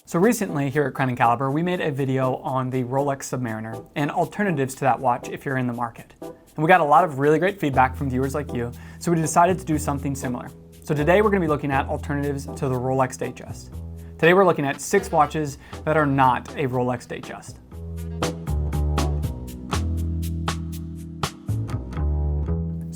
So recently here at Crown & Caliber, we made a video on the Rolex Submariner and alternatives to that watch if you're in the market. And we got a lot of really great feedback from viewers like you, so we decided to do something similar. So today we're going to be looking at alternatives to the Rolex Datejust. Today we're looking at 6 watches that are not a Rolex Datejust.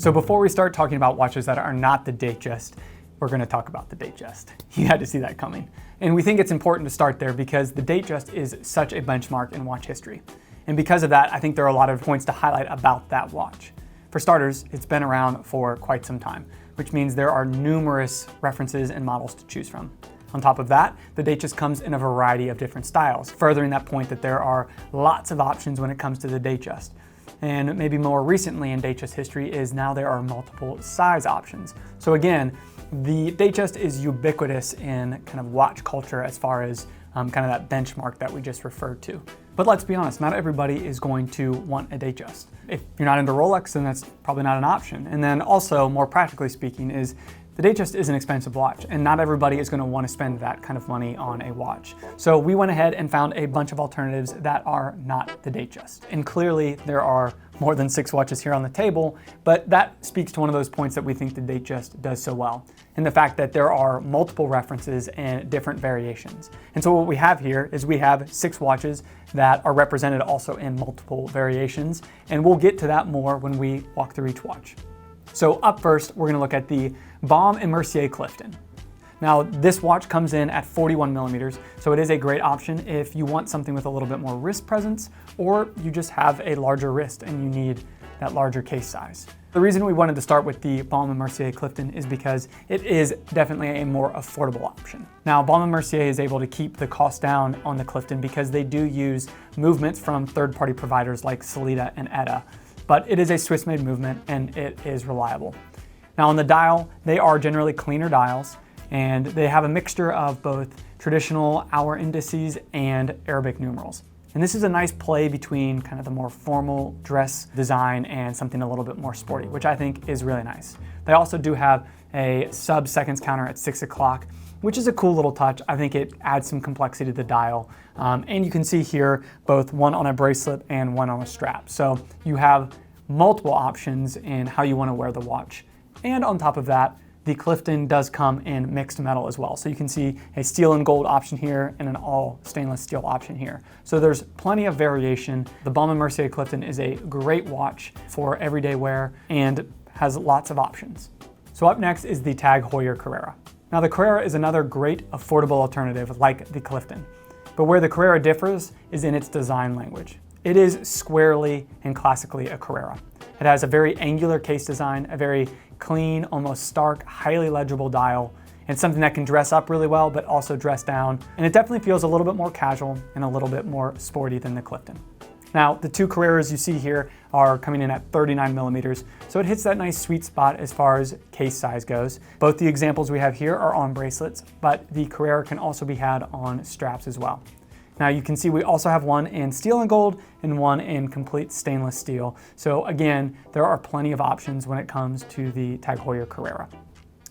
So before we start talking about watches that are not the Datejust, we're going to talk about the Datejust. You had to see that coming. And we think it's important to start there because the Datejust is such a benchmark in watch history. And because of that, I think there are a lot of points to highlight about that watch. For starters, it's been around for quite some time, which means there are numerous references and models to choose from. On top of that, the Datejust comes in a variety of different styles, furthering that point that there are lots of options when it comes to the Datejust. And maybe more recently in Datejust history is now there are multiple size options. So again, the Datejust is ubiquitous in kind of watch culture as far as kind of that benchmark that we just referred to. But let's be honest, not everybody is going to want a Datejust. If you're not into Rolex, then that's probably not an option. And then also, more practically speaking, is the Datejust is an expensive watch, and not everybody is going to want to spend that kind of money on a watch. So we went ahead and found a bunch of alternatives that are not the Datejust. And clearly there are more than 6 watches here on the table, but that speaks to one of those points that we think the Datejust does so well, and the fact that there are multiple references and different variations. And so what we have here is we have 6 watches that are represented also in multiple variations, and we'll get to that more when we walk through each watch. So up first, we're going to look at the Baume and Mercier Clifton. Now this watch comes in at 41 millimeters, so it is a great option if you want something with a little bit more wrist presence, or you just have a larger wrist and you need that larger case size. The reason we wanted to start with the Baume and Mercier Clifton is because it is definitely a more affordable option. Now Baume and Mercier is able to keep the cost down on the Clifton because they do use movements from third-party providers like Sellita and Etta, but it is a Swiss-made movement and it is reliable. Now on the dial, they are generally cleaner dials, and they have a mixture of both traditional hour indices and Arabic numerals. And this is a nice play between kind of the more formal dress design and something a little bit more sporty, which I think is really nice. They also do have a sub-seconds counter at 6 o'clock, which is a cool little touch. I think it adds some complexity to the dial. And you can see here both one on a bracelet and one on a strap. So you have multiple options in how you want to wear the watch. And on top of that, the Clifton does come in mixed metal as well. So you can see a steel and gold option here and an all stainless steel option here. So there's plenty of variation. The Baume and Mercier Clifton is a great watch for everyday wear and has lots of options. So up next is the TAG Heuer Carrera. Now the Carrera is another great affordable alternative like the Clifton, but where the Carrera differs is in its design language. It is squarely and classically a Carrera. It has a very angular case design, a very clean, almost stark, highly legible dial, and something that can dress up really well, but also dress down. And it definitely feels a little bit more casual and a little bit more sporty than the Clifton. Now, the 2 Carreras you see here are coming in at 39 millimeters, so it hits that nice sweet spot as far as case size goes. Both the examples we have here are on bracelets, but the Carrera can also be had on straps as well. Now you can see we also have one in steel and gold and one in complete stainless steel. So again, there are plenty of options when it comes to the TAG Heuer Carrera.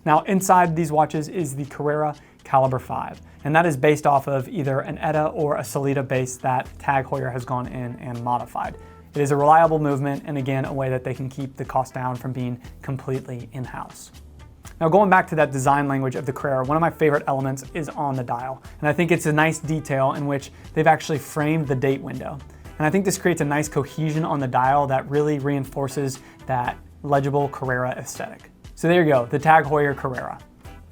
Now inside these watches is the Carrera Caliber 5, and that is based off of either an Etta or a Sellita base that TAG Heuer has gone in and modified. It is a reliable movement, and again, a way that they can keep the cost down from being completely in-house. Now going back to that design language of the Carrera, one of my favorite elements is on the dial. And I think it's a nice detail in which they've actually framed the date window. And I think this creates a nice cohesion on the dial that really reinforces that legible Carrera aesthetic. So there you go, the TAG Heuer Carrera.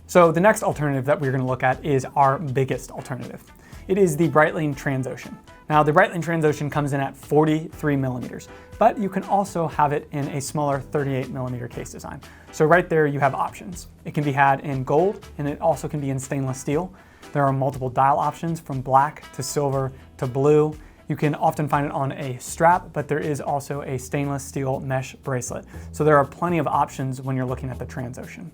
So the next alternative that we're going to look at is our biggest alternative. It is the Breitling Transocean. Now the Breitling Transocean comes in at 43 millimeters, but you can also have it in a smaller 38 millimeter case design. So right there you have options. It can be had in gold, and it also can be in stainless steel. There are multiple dial options from black to silver to blue. You can often find it on a strap, but there is also a stainless steel mesh bracelet. So there are plenty of options when you're looking at the Transocean.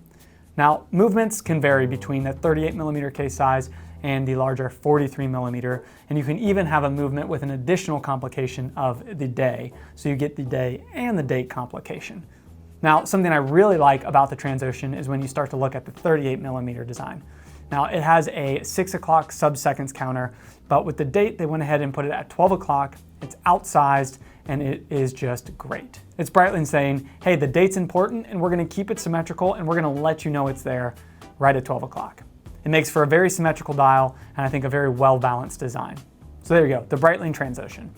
Now, movements can vary between the 38 millimeter case size and the larger 43 millimeter, and you can even have a movement with an additional complication of the day. So you get the day and the date complication. Now, something I really like about the Transocean is when you start to look at the 38 millimeter design. Now it has a 6 o'clock sub-seconds counter, but with the date, they went ahead and put it at 12 o'clock. It's outsized, and it is just great. It's Breitling saying, hey, the date's important, and we're gonna keep it symmetrical, and we're gonna let you know it's there right at 12 o'clock. It makes for a very symmetrical dial, and I think a very well-balanced design. So there you go, the Breitling Transocean.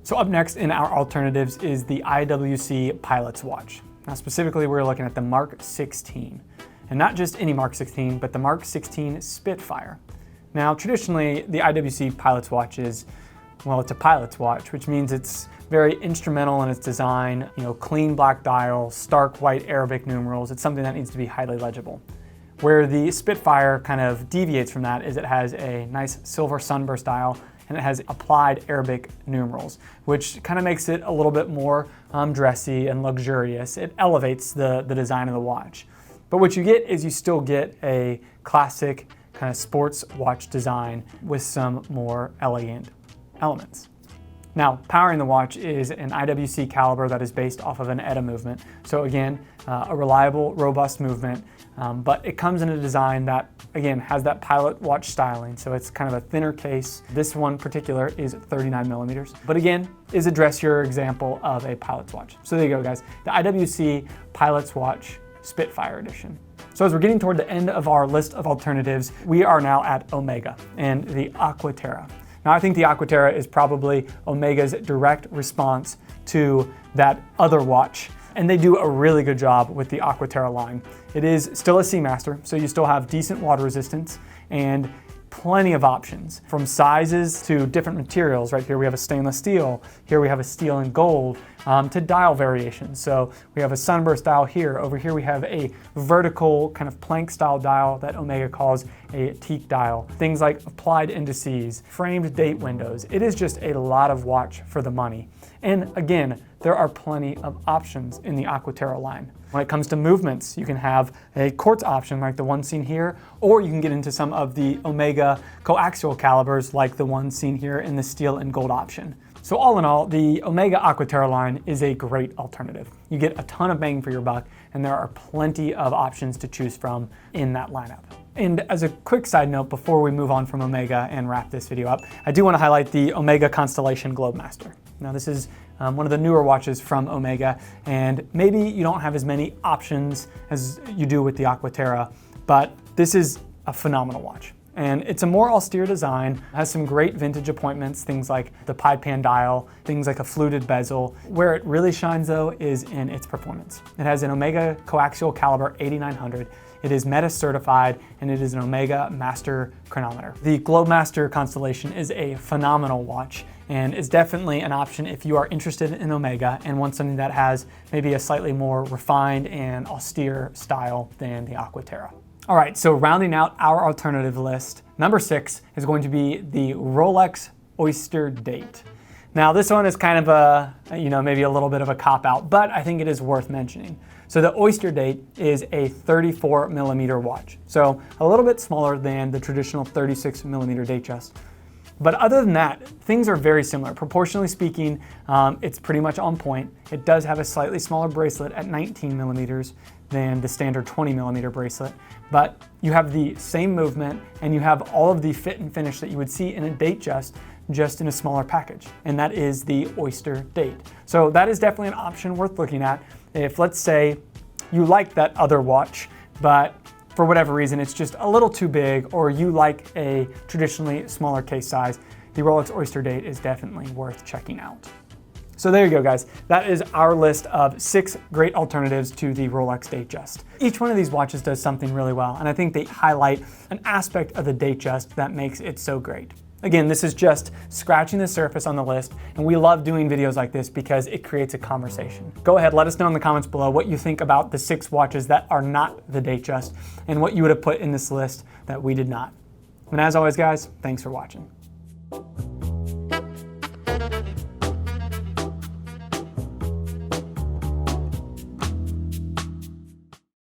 So up next in our alternatives is the IWC Pilot's Watch. Now specifically, we're looking at the Mark 16. And not just any Mark 16, but the Mark 16 Spitfire. Now, traditionally, the IWC Pilot's Watch is, well, it's a pilot's watch, which means it's very instrumental in its design, clean black dial, stark white Arabic numerals. It's something that needs to be highly legible. Where the Spitfire kind of deviates from that is it has a nice silver sunburst dial, and it has applied Arabic numerals, which kind of makes it a little bit more dressy and luxurious. It elevates the design of the watch. But what you get is you still get a classic kind of sports watch design with some more elegant elements. Now, powering the watch is an IWC caliber that is based off of an ETA movement. So again, a reliable, robust movement, but it comes in a design that, again, has that pilot watch styling. So it's kind of a thinner case. This one particular is 39 millimeters, but again, is a dressier example of a pilot's watch. So there you go, guys. The IWC Pilot's Watch Spitfire edition. So as we're getting toward the end of our list of alternatives, we are now at Omega and the Aqua Terra. Now I think the Aqua Terra is probably Omega's direct response to that other watch, and they do a really good job with the Aqua Terra line. It is still a Seamaster, so you still have decent water resistance and plenty of options from sizes to different materials. Right here we have a stainless steel, here we have a steel and gold, to dial variations. So we have a sunburst dial here. Over here we have a vertical kind of plank style dial that Omega calls a teak dial. Things like applied indices, framed date windows. It is just a lot of watch for the money. And again, there are plenty of options in the Aqua Terra line. When it comes to movements, you can have a quartz option like the one seen here, or you can get into some of the Omega coaxial calibers like the one seen here in the steel and gold option. So all in all, the Omega Aqua Terra line is a great alternative. You get a ton of bang for your buck, and there are plenty of options to choose from in that lineup. And as a quick side note, before we move on from Omega and wrap this video up, I do want to highlight the Omega Constellation Globemaster. Now this is one of the newer watches from Omega, and maybe you don't have as many options as you do with the Aqua Terra, but this is a phenomenal watch. And it's a more austere design, has some great vintage appointments, things like the pied pan dial, things like a fluted bezel. Where it really shines though is in its performance. It has an Omega coaxial caliber 8900. It is META certified, and it is an Omega master chronometer. The Globemaster Constellation is a phenomenal watch, and is definitely an option if you are interested in Omega and want something that has maybe a slightly more refined and austere style than the Aqua Terra. All right, so rounding out our alternative list, number 6 is going to be the Rolex Oyster Date. Now this one is kind of a, maybe a little bit of a cop-out, but I think it is worth mentioning. So the Oyster Date is a 34 millimeter watch. So a little bit smaller than the traditional 36 millimeter Datejust. But other than that, things are very similar. Proportionally speaking, it's pretty much on point. It does have a slightly smaller bracelet at 19 millimeters than the standard 20 millimeter bracelet, but you have the same movement and you have all of the fit and finish that you would see in a Datejust, just in a smaller package, and that is the Oyster Date. So that is definitely an option worth looking at. If, let's say, you like that other watch, but for whatever reason it's just a little too big, or you like a traditionally smaller case size, the Rolex Oyster Date is definitely worth checking out. So there you go, guys. That is our list of 6 great alternatives to the Rolex Datejust. Each one of these watches does something really well, and I think they highlight an aspect of the Datejust that makes it so great. Again, this is just scratching the surface on the list, and we love doing videos like this because it creates a conversation. Go ahead, let us know in the comments below what you think about the 6 watches that are not the Datejust, and what you would have put in this list that we did not. And as always, guys, thanks for watching.